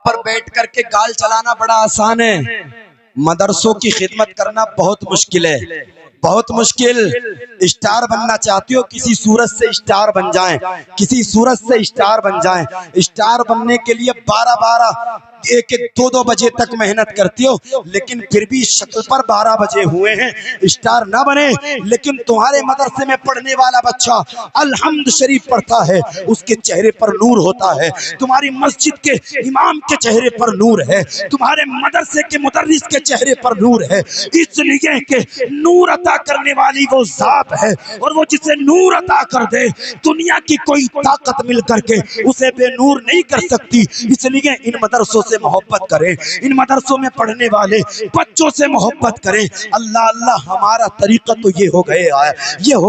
پر بیٹھ کر کے گال چلانا بڑا آسان ہے، مدرسوں کی خدمت کرنا بہت مشکل ہے، بہت مشکل۔ اسٹار بننا چاہتے ہو، کسی صورت سے اسٹار بن جائیں، کسی صورت سے اسٹار بن جائیں۔ اسٹار بننے کے لیے 12 ایک 2 بجے تک محنت کرتی ہو، لیکن پھر بھی شکل پر 12 بجے ہوئے ہیں، اسٹار نہ بنے۔ لیکن تمہارے مدرسے میں پڑھنے والا بچہ الحمد شریف پڑھتا ہے، اس کے چہرے پر نور ہوتا ہے، تمہاری مسجد کے امام کے چہرے پر نور ہے، تمہارے مدرسے کے مدرس کے چہرے پر نور ہے، اس لیے کہ نور عطا کرنے والی وہ ذات ہے، اور وہ جسے نور عطا کر دے دنیا کی کوئی طاقت مل کر کے اسے بے نور نہیں کر سکتی۔ اس لیے ان مدرسوں سے محبت کریں، ان مدرسوں میں پڑھنے والے بچوں سے محبت کریں۔ اللہ اللہ، ہمارا طریقہ تو یہ ہو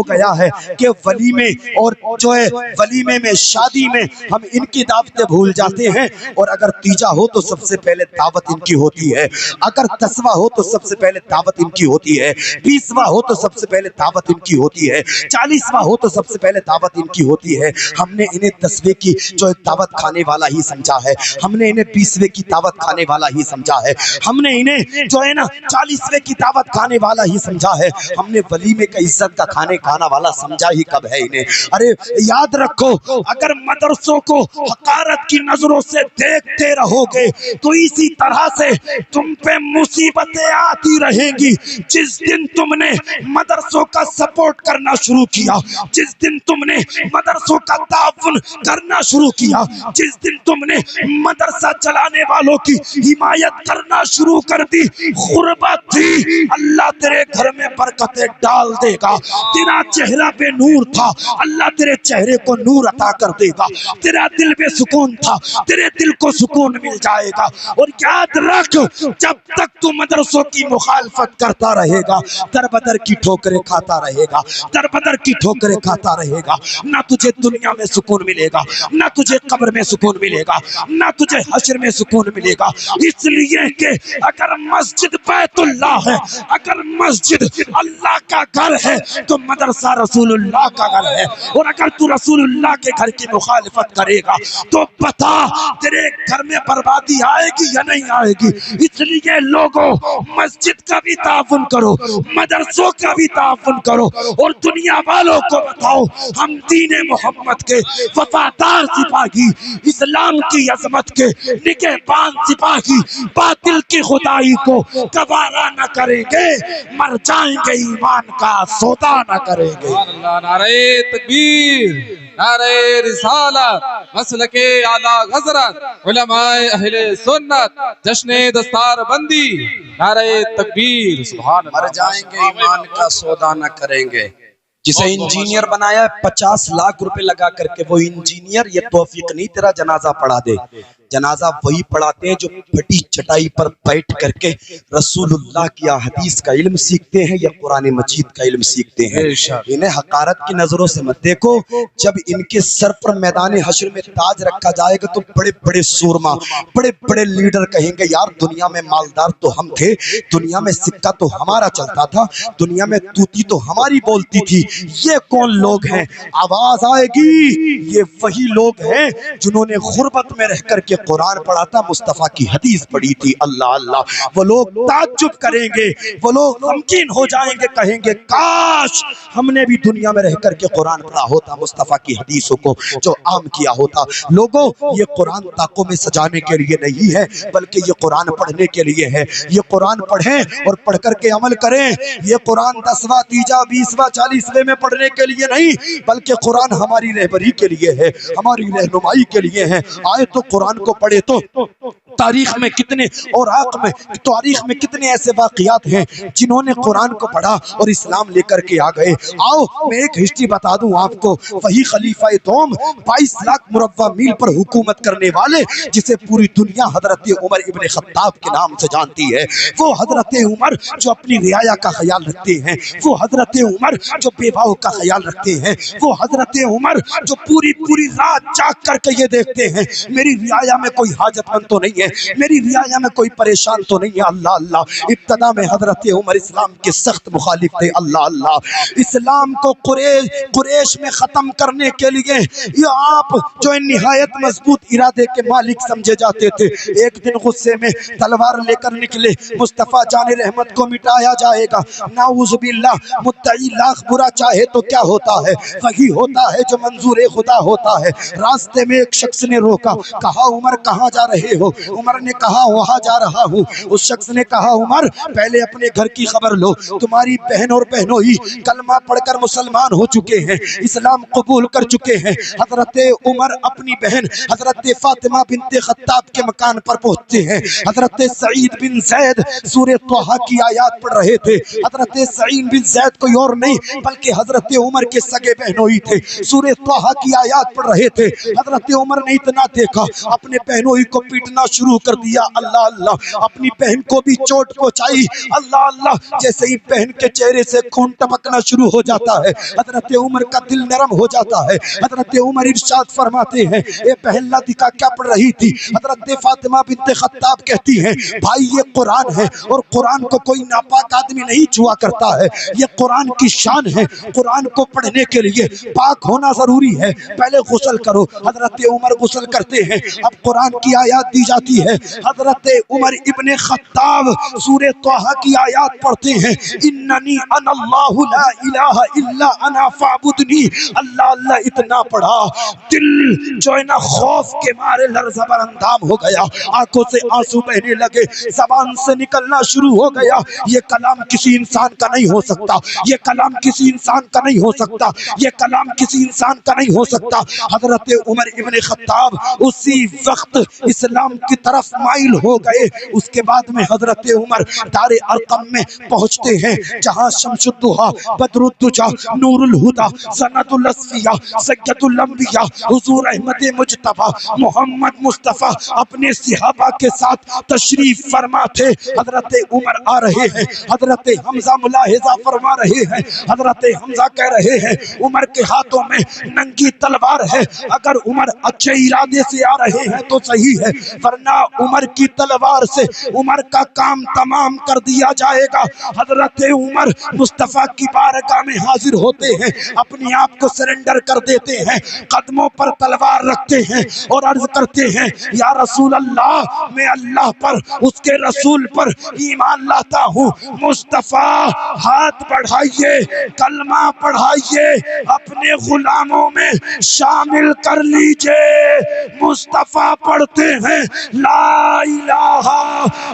گیا ہے کہ ولیمے اور جو ہے ولیمے میں، شادی میں ہم ان کی دعوتیں بھول جاتے ہیں، اور اگر تیجا ہو تو سب سے پہلے دعوت ان کی ہوتی ہے، اگر 10واں ہو تو سب سے پہلے دعوت ان کی ہوتی ہے، 20واں ہو تو سب سے پہلے دعوت ان کی ہوتی ہے، 40واں ہو تو سب سے پہلے دعوت ان کی ہوتی ہے۔ ہم نے انہیں 10ویں کی جو دعوت کھانے والا ہی سمجھا ہے، ہم نے انہیں 20ویں کی دعوت کھانے والا ہی سمجھا ہے، ہم نے انہیں جو ہے نا 40ویں کی دعوت کھانے والا ہی سمجھا ہے، ہم نے ولیمے کا عزت کا کھانا والا سمجھا ہی کب ہے انہیں؟ ارے یاد رکھو، اگر مدرسوں کو حقارت کی نظروں سے دیکھتے رہو گے تو اسی طرح سے تم پہ مصیبتیں آتی رہیں گی۔ جس دن تم نے مدرسوں کا سپورٹ کرنا شروع کیا، جس دن تم نے مدرسوں کا تعاون کرنا شروع کیا، جس دن تم نے مدرسہ چلانے والوں کی حمایت کرنا شروع کر دی، غربت تھی، اللہ تیرے گھر میں برکتیں ڈال دے گا۔ تیرا چہرہ بے نور تھا، اللہ تیرے چہرے کو نور عطا کر دے گا۔ تیرا دل بے سکون تھا، تیرے دل کو سکون مل جائے گا۔ اور یاد رکھ، جب تک تو مدرسوں کی مخالفت کرتا رہے گا، در بدر کی ٹھوکریں کھاتا رہے گا، در بدر کی ٹھوکریں کھاتا رہے گا۔ نہ تجھے دنیا میں سکون ملے گا، نہ تجھے قبر میں سکون ملے گا، نہ تجھے حشر میں سکون ملے گا۔ اس لیے کہ اگر مسجد بیت اللہ ہے، اگر مسجد اللہ کا گھر ہے تو مدرسہ رسول اللہ کا گھر ہے، اور اگر تو رسول اللہ کے گھر کی مخالفت کرے گا تو بتا تیرے گھر میں بربادی آئے گی یا نہیں آئے گی۔ اس لیے لوگوں، مسجد کا بھی تعاون کرو، مدرسوں کا بھی تعاون کرو، اور دنیا والوں کو بتاؤ ہم دین محمد کے وفادار سپاہی، اسلام کی عظمت کے نگہبان سپاہی، باطل کی خدائی کو گوارا نہ کریں گے، مر جائیں گے ایمان کا سودا نہ کریں گے۔ نعرہ تکبیر، نعرہ رسالت، مسلک اعلیٰ حضرت، علماء اہل سنت، جشن دستار بندی، نعرہ تکبیر، سبحان اللہ۔ مر جائیں گے ایمان کا سودا نہ کریں گے۔ جسے انجینئر بنایا ہے 50 لاکھ روپے لگا کر کے، وہ انجینئر یہ توفیق نہیں تیرا جنازہ پڑھا دے، جنازہ وہی پڑھاتے ہیں جو پھٹی چٹائی پر بیٹھ کر کے رسول اللہ کی حدیث کا علم سیکھتے ہیں یا قرآن مجید کا علم سیکھتے ہیں۔ انہیں حقارت کی نظروں سے مت دیکھو، جب ان کے سر پر میدان حشر میں تاج رکھا جائے گا تو بڑے بڑے سورما، بڑے بڑے لیڈر کہیں گے یار دنیا میں مالدار تو ہم تھے، دنیا میں سکہ تو ہمارا چلتا تھا، دنیا میں توتی تو ہماری بولتی تھی، یہ کون لوگ ہیں؟ آواز آئے گی، یہ وہی لوگ ہیں جنہوں نے غربت میں رہ کر کے قرآن پڑھا تھا، مصطفیٰ کی حدیث پڑھی تھی۔ اللہ اللہ، وہ لوگ تعجب کریں گے، وہ لوگ غمگین ہو جائیں گے، کہیں گے کاش ہم نے بھی دنیا میں رہ کر کے قرآن پڑھا ہوتا، مصطفیٰ کی حدیثوں کو جو عام کیا ہوتا۔ لوگوں، یہ قرآن طاقوں میں سجانے کے لیے نہیں ہے، بلکہ یہ قرآن پڑھنے کے لیے ہے۔ یہ قرآن پڑھیں اور پڑھ کر کے عمل کریں۔ یہ قرآن 10واں، 3واں، 20واں، 40ویں میں پڑھنے کے لیے نہیں، بلکہ قرآن ہماری رہبری کے لیے ہے، ہماری رہنمائی کے لیے ہے۔ آئے تو قرآن کو پڑھے تو تاریخ میں کتنے اور تاریخ میں کتنے ایسے واقعات ہیں جنہوں نے قرآن کو پڑھا اور اسلام لے کر کے آ گئے۔ آؤ میں ایک ہسٹری بتا دوں آپ کو۔ وہی خلیفہ دوم 22 لاکھ مربع میل پر حکومت کرنے والے، جسے پوری دنیا حضرت عمر ابن خطاب کے نام سے جانتی ہے، وہ حضرت عمر جو اپنی رعایا کا خیال رکھتے ہیں، وہ حضرت عمر جو بیواؤں کا خیال رکھتے ہیں، وہ حضرت عمر جو پوری رات جاگ کر کے یہ دیکھتے ہیں میری رعایا میں کوئی حاجت مند تو نہیں ہے، میری رعایا میں کوئی پریشان تو نہیں ہے اللہ اللہ۔ ابتدا میں حضرت عمر اسلام کے سخت مخالف تھے اللہ اللہ۔ اسلام کو قریش میں ختم کرنے کے لیے یہ آپ جو نہایت مضبوط ارادے کے مالک سمجھے جاتے تھے، ایک دن غصے میں تلوار لے کر نکلے، مصطفیٰ جان رحمت کو مٹایا جائے گا، نعوذ باللہ، مدعی لاکھ برا چاہے تو کیا ہوتا ہے، وہی ہوتا ہے جو منظور خدا ہوتا ہے۔ راستے میں ایک شخص نے روکا، کہا عمر کہاں جا رہے ہو؟ عمر نے کہا وہاں جا رہا ہوں۔ اس شخص نے کہا عمر پہلے اپنے گھر کی خبر لو، تمہاری بہن اور بہنوئی کلمہ پڑھ کر مسلمان ہو چکے ہیں، اسلام قبول کر چکے ہیں۔ حضرت عمر اپنی بہن حضرت فاطمہ بنت خطاب کے مکان پر پہنچتے ہیں۔ حضرت سعید بن زید سورہ طٰہٰ کی آیات پڑھ رہے تھے۔ حضرت سعید بن زید کوئی اور نہیں بلکہ حضرت عمر کے سگے بہنوئی تھے، سورہ طٰہٰ کی آیات پڑھ رہے تھے۔ حضرت عمر نے اتنا دیکھا، اپنے بہنوئی کو پیٹنا شروع کر دیا اللہ اللہ، اپنی بہن کو بھی چوٹ پہنچائی اللہ اللہ۔ جیسے ہی بہن کے چہرے سے خون ٹپکنا شروع ہو جاتا ہے، حضرت عمر کا دل نرم ہو جاتا ہے۔ حضرت عمر ارشاد فرماتے ہیں، اے بہن لادکا کیا پڑھ رہی تھی؟ حضرت فاطمہ بنت خطاب کہتی ہیں، بھائی یہ قرآن ہے اور قرآن کو کوئی ناپاک آدمی نہیں چھوا کرتا ہے، یہ قرآن کی شان ہے، قرآن کو پڑھنے کے لیے پاک ہونا ضروری ہے، پہلے غسل کرو۔ حضرت عمر غسل کرتے ہیں، اب قرآن کی آیات دی جاتی ہے۔ حضرت عمر ابن خطاب سورہ طٰہٰ کی آیات پڑھتے ہیں، اننی انا اللہ لا الہ الا انا فاعبدنی، اللہ اللہ اتنا پڑھا دل جو ہے نا خوف کے مارے لرزہ بر اندام ہو گیا، آنکھوں سے آنسو بہنے لگے، زبان سے نکلنا شروع ہو گیا، یہ کلام کسی انسان کا نہیں ہو سکتا، یہ کلام کسی انسان کا نہیں ہو سکتا، یہ کلام کسی انسان کا نہیں ہو سکتا۔ حضرت عمر ابن خطاب اسی وقت اسلام کی طرف مائل ہو گئے۔ اس کے بعد میں حضرت عمر دار ارقم میں پہنچتے ہیں، جہاں شمس الضحیٰ، بدر الدجیٰ، نور الہدیٰ، سند الاصفیاء، سید الانبیاء، حضور احمد مجتبیٰ محمد مصطفیٰ اپنے صحابہ کے ساتھ تشریف فرما تھے۔ حضرت عمر آ رہے ہیں، حضرت حمزہ ملاحظہ فرما رہے ہیں، حضرت حمزہ کہہ رہے ہیں عمر کے ہاتھوں میں ننگی تلوار ہے، اگر عمر اچھے ارادے سے آ رہے ہیں تو صحیح ہے، ورنہ عمر کی تلوار سے عمر کا کام تمام کر دیا جائے گا۔ حضرت عمر مصطفیٰ کی بارگاہ میں حاضر ہوتے ہیں، اپنے آپ کو سرنڈر کر دیتے ہیں، قدموں پر تلوار رکھتے ہیں اور عرض کرتے ہیں، یا رسول اللہ میں اللہ پر، اس کے رسول پر ایمان لاتا ہوں، مصطفیٰ ہاتھ بڑھائیے، کلمہ پڑھائیے، اپنے غلاموں میں شامل کر لیجئے۔ مصطفیٰ پڑھتے ہیں لا الہ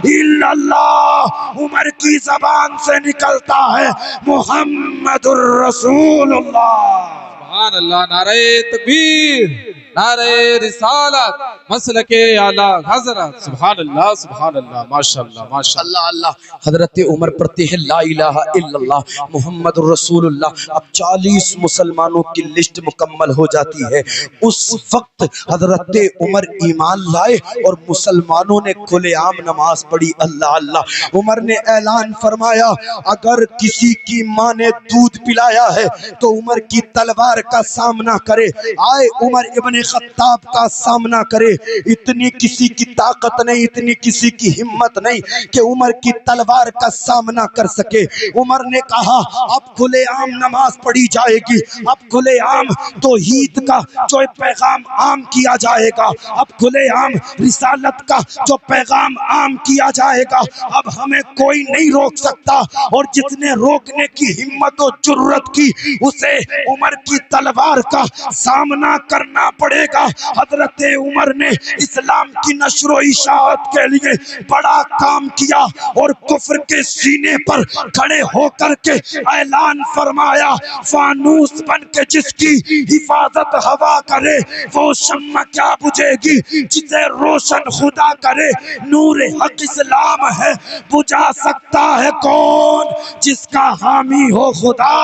الا اللہ، عمر کی زبان سے نکلتا ہے محمد الرسول اللہ۔ سبحان اللہ، نعرہ تکبیر، نعرہ رسالت، مسلک اعلی حضرت، سبحان اللہ سبحان اللہ، ماشاءاللہ ماشاءاللہ اللہ۔ حضرت عمر پڑھتے ہیں لا الہ الا اللہ محمد الرسول اللہ۔ اب 40 مسلمانوں کی لسٹ مکمل ہو جاتی ہے۔ اس وقت حضرت عمر ایمان لائے اور مسلمانوں نے کھلے عام نماز پڑھی اللہ اللہ۔ عمر نے اعلان فرمایا، اگر کسی کی ماں نے دودھ پلایا ہے تو عمر کی تلوار کا سامنا کرے، آئے عمر ابن خطاب کا سامنا کرے۔ اتنی کسی کی طاقت نہیں، اتنی کسی کی ہمت نہیں کہ عمر کی تلوار کا سامنا کر سکے۔ عمر نے کہا اب کھلے عام نماز پڑھی جائے گی، اب کھلے عام توحید کا جو پیغام عام کیا جائے گا، اب کھلے عام رسالت کا جو پیغام عام کیا جائے گا، اب ہمیں کوئی نہیں روک سکتا، اور جس نے روکنے کی ہمت و جرت کی اسے عمر کی تلوار کا سامنا کرنا پڑے گا۔ حضرت عمر نے اسلام کی نشر و اشاعت کے لیے بڑا کام کیا اور کفر کے سینے پر کھڑے ہو کر کے اعلان فرمایا، فانوس بن کے جس کی حفاظت ہوا کرے وہ شمع کیا بجھے گی، جسے روشن خدا کرے نور حق اسلام ہے، بجھا سکتا ہے کون، جس کا حامی ہو خدا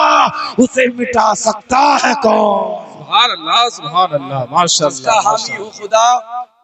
اسے مٹا سکتا ہے کون۔ سبحان اللہ سبحان اللہ، ماشاءاللہ، اس کا حامی ہو خدا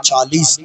40